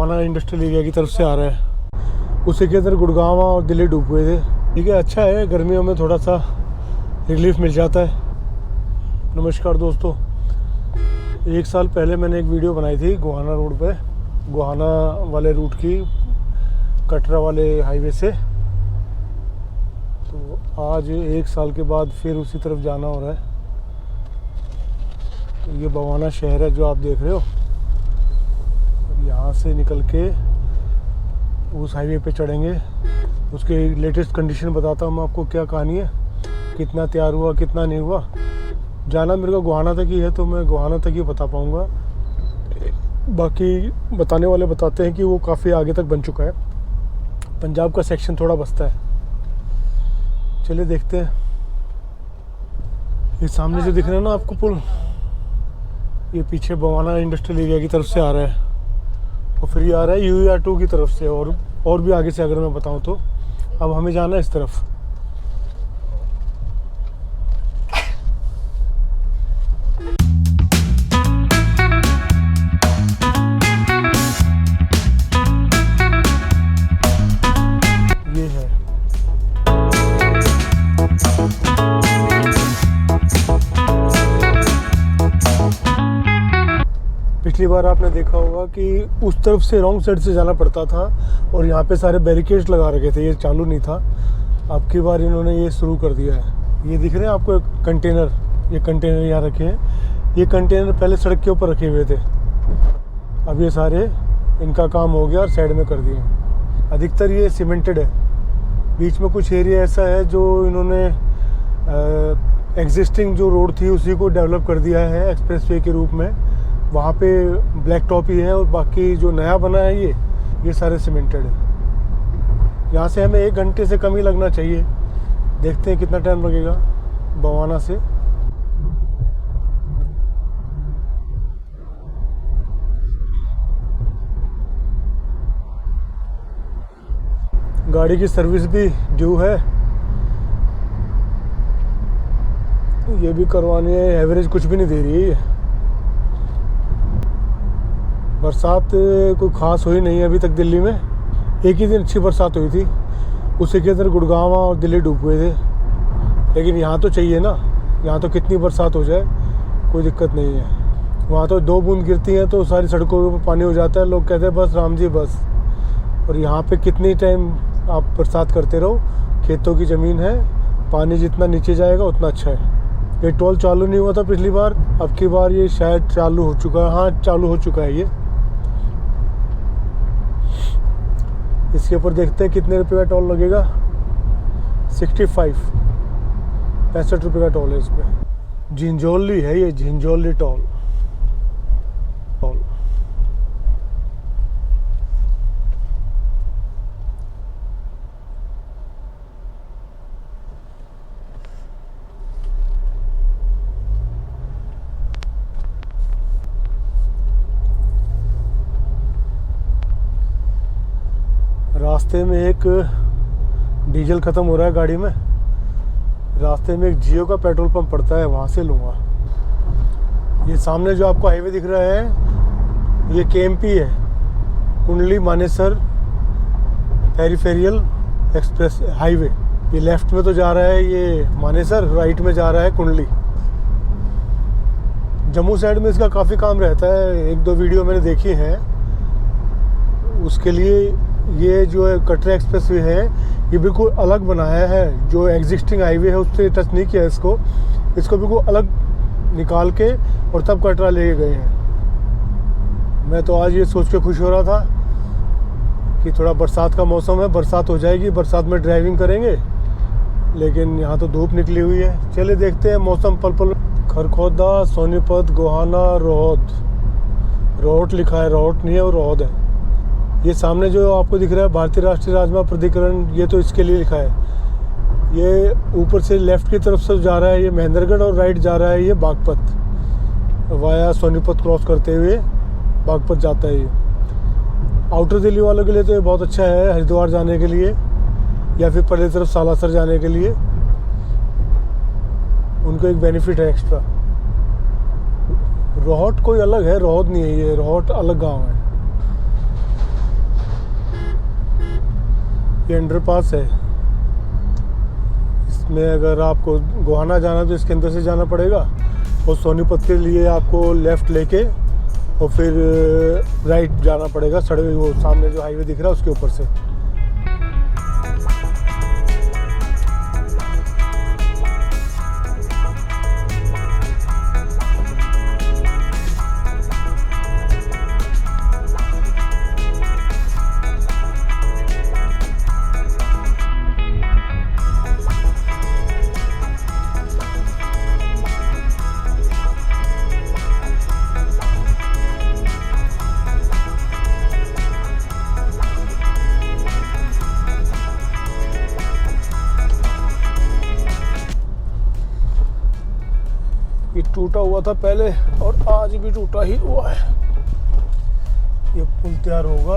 Bawana industrial area की तरफ से आ रहा है। उसी के अंदर गुड़गांव और दिल्ली डूब हुए थे। ठीक है, अच्छा है, गर्मियों में थोड़ा सा रिलीफ मिल जाता है। नमस्कार दोस्तों, 1 साल पहले मैंने एक वीडियो बनाई थी गोहाना रोड पे, गोहाना वाले रूट की, कटरा वाले हाईवे से। तो आज 1 साल के बाद फिर उसी तरफ जाना हो रहा है। तो ये बवाना शहर है जो आप देख रहे हो। यहाँ से निकल के उस हाईवे पे चढ़ेंगे। उसके लेटेस्ट कंडीशन बताता हूँ मैं आपको, क्या कहानी है, कितना तैयार हुआ कितना नहीं हुआ। जाना मेरे को गोहाना तक ही है, तो मैं गोहाना तक ही बता पाऊँगा। बाकी बताने वाले बताते हैं कि वो काफ़ी आगे तक बन चुका है। पंजाब का सेक्शन थोड़ा बचता है। चलिए देखते हैं। ये सामने जो दिख रहा है ना आपको पुल, ये पीछे बवाना इंडस्ट्रियल एरिया की तरफ से आ रहा है, और फिर ये आ रहा है UER2 की तरफ से, और भी आगे से अगर मैं बताऊं तो। अब हमें जाना है इस तरफ। ये है पिछली बार आपने देखा होगा कि उस तरफ से रॉन्ग साइड से जाना पड़ता था, और यहाँ पे सारे बैरिकेड्स लगा रखे थे, ये चालू नहीं था। अब की बार इन्होंने ये शुरू कर दिया है। ये दिख रहे हैं आपको कंटेनर, ये कंटेनर यहाँ रखे हैं। ये कंटेनर पहले सड़क के ऊपर रखे हुए थे, अब ये सारे इनका काम हो गया और साइड में कर दिए। अधिकतर ये सीमेंटेड है। बीच में कुछ एरिया ऐसा है जो इन्होंने एग्जिस्टिंग जो रोड थी उसी को डेवलप कर दिया है एक्सप्रेसवे के रूप में। वहाँ पे ब्लैक टॉप ही है, और बाकी जो नया बना है ये सारे सीमेंटेड है। यहाँ से हमें 1 घंटे से कम ही लगना चाहिए। देखते हैं कितना टाइम लगेगा बवाना से। गाड़ी की सर्विस भी ड्यू है, ये भी करवानी है। एवरेज कुछ भी नहीं दे रही है ये। बरसात कोई ख़ास हुई नहीं है अभी तक दिल्ली में। एक ही दिन अच्छी बरसात हुई थी, उसी के अंदर गुड़गांव और दिल्ली डूब हुए थे। लेकिन यहाँ तो चाहिए ना, यहाँ तो कितनी बरसात हो जाए कोई दिक्कत नहीं है। वहाँ तो 2 बूंद गिरती हैं तो सारी सड़कों पर पानी हो जाता है। लोग कहते हैं बस राम जी बस। और यहाँ पे कितनी टाइम आप बरसात करते रहो, खेतों की ज़मीन है, पानी जितना नीचे जाएगा उतना अच्छा है। ये टोल चालू नहीं हुआ था पिछली बार, अब की बार ये शायद चालू हो चुका है। हाँ, चालू हो चुका है ये। इसके ऊपर देखते हैं कितने रुपये का टोल लगेगा। 65 रुपये का टोल है इस पर। झिंझोली है ये, झिंझोली टोल। रास्ते में एक डीजल ख़त्म हो रहा है गाड़ी में। रास्ते में एक जियो का पेट्रोल पंप पड़ता है, वहाँ से लूँगा। ये सामने जो आपको हाईवे दिख रहा है ये KMP है, Kundli Manesar peripheral express highway. ये लेफ्ट में तो जा रहा है ये मानेसर, राइट में जा रहा है कुंडली। जम्मू साइड में इसका काफ़ी काम रहता है, 1-2 वीडियो मैंने देखी हैं। उसके लिए ये जो है कटरा एक्सप्रेस वे है, ये बिल्कुल अलग बनाया है। जो एग्जिस्टिंग हाईवे है उससे टच नहीं किया इसको बिल्कुल अलग निकाल के और तब कटरा ले गए हैं। मैं तो आज ये सोच के खुश हो रहा था कि थोड़ा बरसात का मौसम है, बरसात हो जाएगी, बरसात में ड्राइविंग करेंगे। लेकिन यहाँ तो धूप निकली हुई है। चलिए देखते हैं मौसम। पल खरखोदा, सोनीपत, गोहाना, रोहट लिखा है, रोहट नहीं है, वो रोहद है। ये सामने जो आपको दिख रहा है भारतीय राष्ट्रीय राजमार्ग प्राधिकरण, ये तो इसके लिए लिखा है। ये ऊपर से लेफ़्ट की तरफ से जा रहा है ये महेंद्रगढ़, और राइट जा रहा है ये बागपत, वाया सोनीपत क्रॉस करते हुए बागपत जाता है ये। आउटर दिल्ली वालों के लिए तो ये बहुत अच्छा है, हरिद्वार जाने के लिए या फिर पहले तरफ सालासर जाने के लिए उनको एक बेनिफिट है एक्स्ट्रा। रोहट कोई अलग है, रोहत नहीं है ये, रोहट अलग गांव है। ये अंडरपास है। इसमें अगर आपको गोहाना जाना तो इसके अंदर से जाना पड़ेगा, और सोनीपत के लिए आपको लेफ़्ट लेके और फिर राइट जाना पड़ेगा सड़क, वो सामने जो हाईवे दिख रहा है उसके ऊपर से। ये टूटा हुआ था पहले और आज भी टूटा ही हुआ है। ये पुल तैयार होगा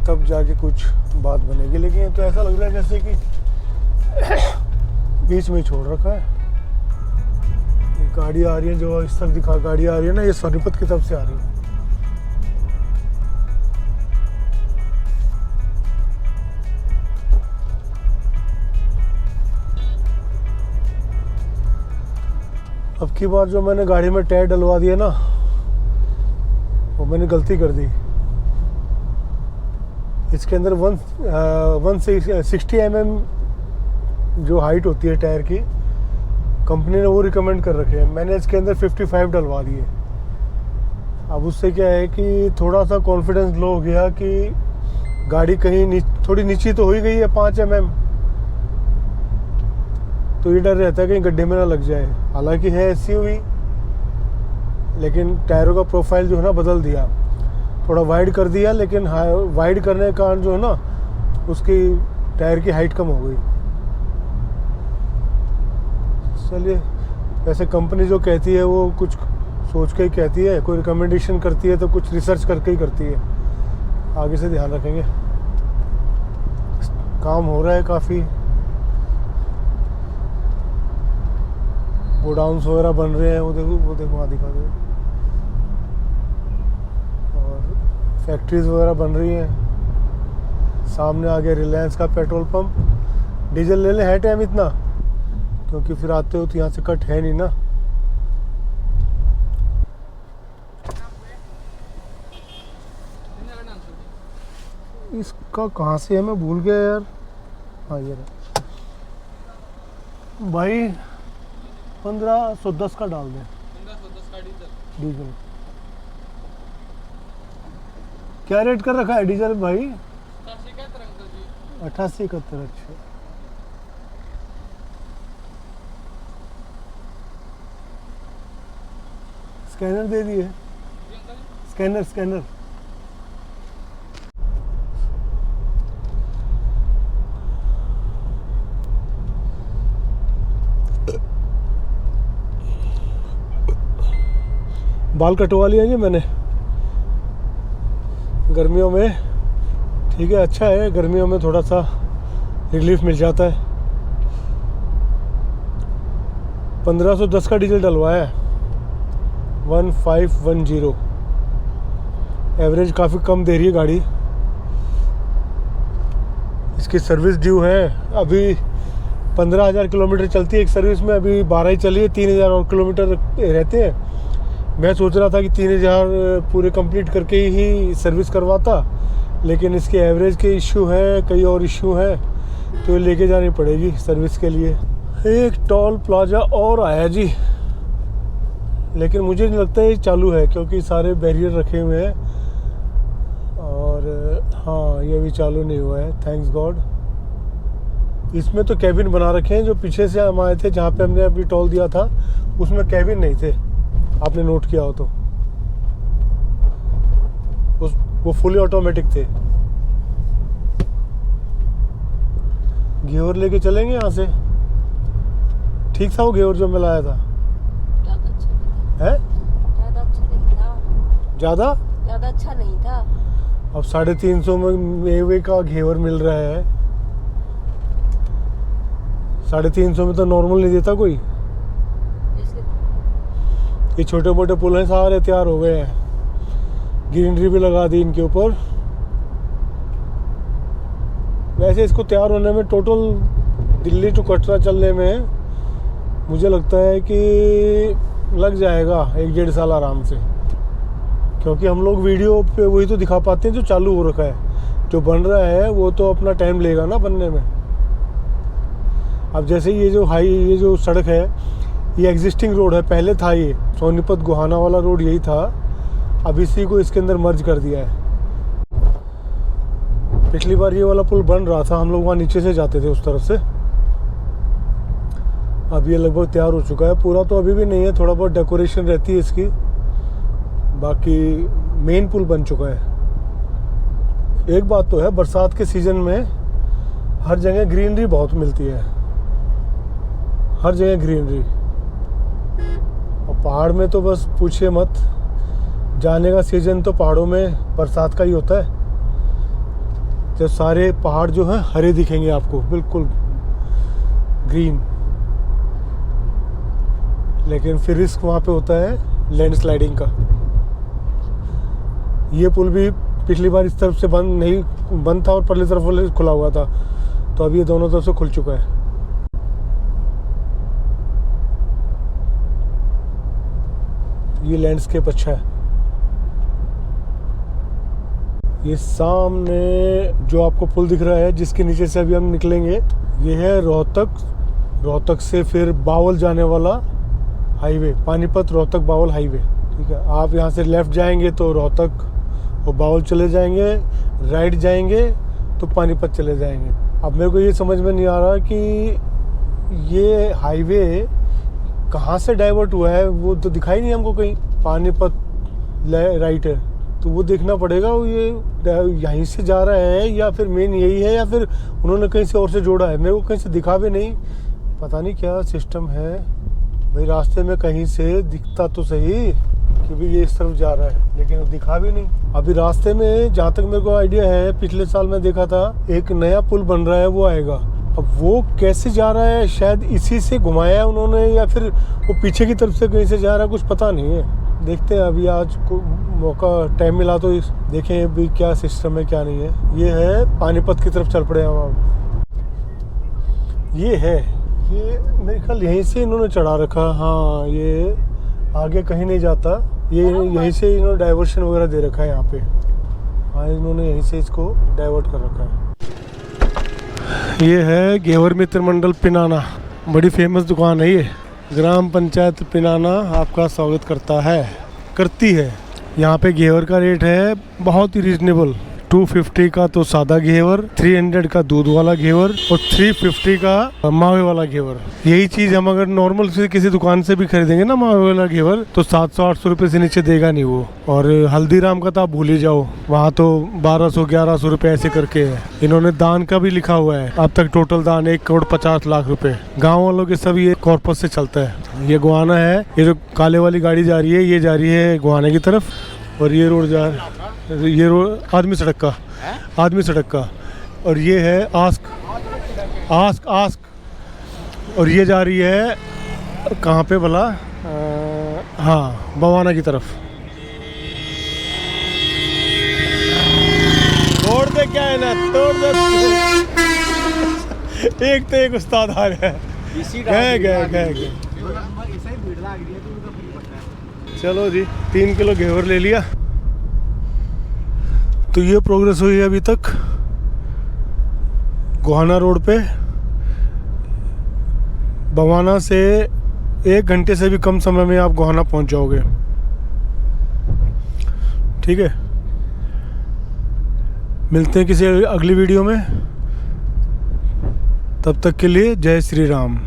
तब जाके कुछ बात बनेगी, लेकिन ये तो ऐसा लग रहा है जैसे कि बीच में ही छोड़ रखा है। ये गाड़ी आ रही है जो इस तरफ दिखा, गाड़ी आ रही है ना, ये सोनीपत की तरफ से आ रही है। अब की बार जो मैंने गाड़ी में टायर डलवा दिया ना, वो मैंने गलती कर दी। इसके अंदर 160 mm जो हाइट होती है टायर की, कंपनी ने वो रिकमेंड कर रखे हैं। मैंने इसके अंदर 55 डलवा दिए। अब उससे क्या है कि थोड़ा सा कॉन्फिडेंस लो हो गया कि गाड़ी कहीं थोड़ी नीची तो हो ही गई है 5 mm, तो ये डर रहता है कहीं गड्ढे में ना लग जाए। हालांकि है SUV, लेकिन टायरों का प्रोफाइल जो है ना बदल दिया, थोड़ा वाइड कर दिया, लेकिन वाइड करने के कारण जो है ना उसकी टायर की हाइट कम हो गई। चलिए, वैसे कंपनी जो कहती है वो कुछ सोच के ही कहती है, कोई रिकमेंडेशन करती है तो कुछ रिसर्च करके ही करती है। आगे से ध्यान रखेंगे। काम हो रहा है काफ़ी, गोडाउन्स वगैरह बन रहे हैं, वो देखो वहाँ दिखा दो, और फैक्ट्रीज वगैरह बन रही हैं। सामने आ गया रिलायंस का पेट्रोल पंप। डीजल लेने है टाइम इतना, क्योंकि फिर आते हो तो यहाँ से कट है नहीं ना। इसका कहाँ से है, मैं भूल गया यार। हाँ ये भाई 1510 का डाल दें। 1510 का डीजल क्या रेट कर रखा है डीजल भाई? 88-71। अच्छा, स्कैनर दे दिए। स्कैनर बाल कटवा लिया जी मैंने गर्मियों में। ठीक है, अच्छा है, गर्मियों में थोड़ा सा रिलीफ मिल जाता है। 1510 का डीजल डलवाया है, 1510। एवरेज काफ़ी कम दे रही है गाड़ी। इसकी सर्विस ड्यू है, अभी 15,000 किलोमीटर चलती है एक सर्विस में, अभी 12 ही चली है, 3,000 और किलोमीटर रहते हैं। मैं सोच रहा था कि 3,000 पूरे कंप्लीट करके ही सर्विस करवाता, लेकिन इसके एवरेज के इश्यू है, कई और इश्यू है, तो ये लेके जानी पड़ेगी सर्विस के लिए। एक टोल प्लाजा और आया जी, लेकिन मुझे नहीं लगता ये चालू है, क्योंकि सारे बैरियर रखे हुए हैं। और हाँ, ये भी चालू नहीं हुआ है, थैंक्स गॉड। इसमें तो कैबिन बना रखे हैं। जो पीछे से हम आए थे, जहाँ पे हमने अभी टोल दिया था, उसमें कैबिन नहीं थे, आपने नोट किया हो तो। वो फुली ऑटोमेटिक थे। घेवर लेके चलेंगे यहाँ से। ठीक था वो घेवर जो मैं लाया था? है ज़्यादा अच्छा नहीं था। अब 350 में मेवे का घेवर मिल रहा है। 350 में तो नॉर्मल नहीं देता कोई। ये छोटे मोटे पुल हैं, सारे तैयार हो गए हैं। ग्रीनरी भी लगा दी इनके ऊपर। वैसे इसको तैयार होने में टोटल दिल्ली टू कटरा चलने में मुझे लगता है कि लग जाएगा 1-1.5 साल आराम से, क्योंकि हम लोग वीडियो पे वही तो दिखा पाते हैं जो चालू हो रखा है। जो बन रहा है वो तो अपना टाइम लेगा ना बनने में। अब जैसे ये जो सड़क है ये एग्जिस्टिंग रोड है, पहले था ये सोनीपत गोहाना वाला रोड यही था, अब इसी को इसके अंदर मर्ज कर दिया है। पिछली बार ये वाला पुल बन रहा था, हम लोग वहाँ नीचे से जाते थे उस तरफ से। अब ये लगभग तैयार हो चुका है, पूरा तो अभी भी नहीं है, थोड़ा बहुत डेकोरेशन रहती है इसकी, बाकी मेन पुल बन चुका है। एक बात तो है, बरसात के सीज़न में हर जगह ग्रीनरी बहुत मिलती है, हर जगह ग्रीनरी। और पहाड़ में तो बस पूछिए मत, जाने का सीज़न तो पहाड़ों में बरसात का ही होता है, जब सारे पहाड़ जो हैं हरे दिखेंगे आपको, बिल्कुल ग्रीन। लेकिन फिर रिस्क वहाँ पे होता है लैंडस्लाइडिंग का। ये पुल भी पिछली बार इस तरफ से बंद था और परली तरफ वाले खुला हुआ था, तो अब ये दोनों तरफ से खुल चुका है। ये लैंडस्केप अच्छा है। ये सामने जो आपको पुल दिख रहा है जिसके नीचे से अभी हम निकलेंगे, ये है रोहतक से फिर बावल जाने वाला हाईवे, पानीपत रोहतक बावल हाईवे। ठीक है, आप यहाँ से लेफ़्ट जाएंगे तो रोहतक और बावल चले जाएंगे, राइट जाएंगे तो पानीपत चले जाएंगे। अब मेरे को ये समझ में नहीं आ रहा कि ये हाईवे कहाँ से डाइवर्ट हुआ है, वो तो दिखाई नहीं हमको कहीं। पानीपत राइट है तो वो देखना पड़ेगा, ये यहीं से जा रहा है या फिर मेन यही है या फिर उन्होंने कहीं से और से जोड़ा है। मेरे को कहीं से दिखा भी नहीं, पता नहीं क्या सिस्टम है भाई। रास्ते में कहीं से दिखता तो सही कि भी ये इस तरफ जा रहा है, लेकिन वो दिखा भी नहीं। अभी रास्ते में जहाँ तक मेरे को आइडिया है, पिछले साल मैं देखा था एक नया पुल बन रहा है, वो आएगा। अब वो कैसे जा रहा है, शायद इसी से घुमाया है उन्होंने या फिर वो पीछे की तरफ से कहीं से जा रहा है, कुछ पता नहीं है। देखते हैं, अभी आज को मौका टाइम मिला तो देखें अभी क्या सिस्टम है क्या नहीं है। ये है पानीपत की तरफ चल पड़े हम अब। ये है, ये मेरे ख्याल यहीं से इन्होंने चढ़ा रखा। हाँ, ये आगे कहीं नहीं जाता, ये यहीं से इन्होंने डाइवर्शन वगैरह दे रखा है यहाँ पे। हाँ, इन्होंने यहीं से इसको डाइवर्ट कर रखा है। ये है घेवर मित्र मंडल पिनाना, बड़ी फेमस दुकान है ये। ग्राम पंचायत पिनाना आपका स्वागत करती है। यहाँ पे घेवर का रेट है बहुत ही रीजनेबल। 250 का तो सादा घेवर, 300 का दूध वाला घेवर और 350 का मावे वाला घेवर। यही चीज़ हम अगर नॉर्मल से किसी दुकान से भी खरीदेंगे ना मावे वाला घेवर, तो 700-800 रुपये से नीचे देगा नहीं वो। और हल्दीराम का तो आप भूल ही जाओ, वहाँ तो 1200-1100 रुपये ऐसे करके है। इन्होंने दान का भी लिखा हुआ है, अब तक टोटल दान 1,50,00,000 रुपये। गाँव वालों के सब ये कॉर्पस से चलता है। ये गोहाना है, ये जो काले वाली गाड़ी जा रही है ये जा रही है गोहाना की तरफ, और ये रोड ये रोड आदमी सड़क का और ये है आस्क और ये जा रही है कहाँ पे भला, हाँ, बवाना की तरफ। तोड़ दे क्या है ना, तोड़ दे। एक तो एक उस्ताद आ रहा है, गए। चलो जी, 3 किलो घेवर ले लिया। तो ये प्रोग्रेस हुई है अभी तक गोहाना रोड पे। बवाना से 1 घंटे से भी कम समय में आप गोहाना पहुंच जाओगे। ठीक है, मिलते हैं किसी अगली वीडियो में, तब तक के लिए जय श्री राम।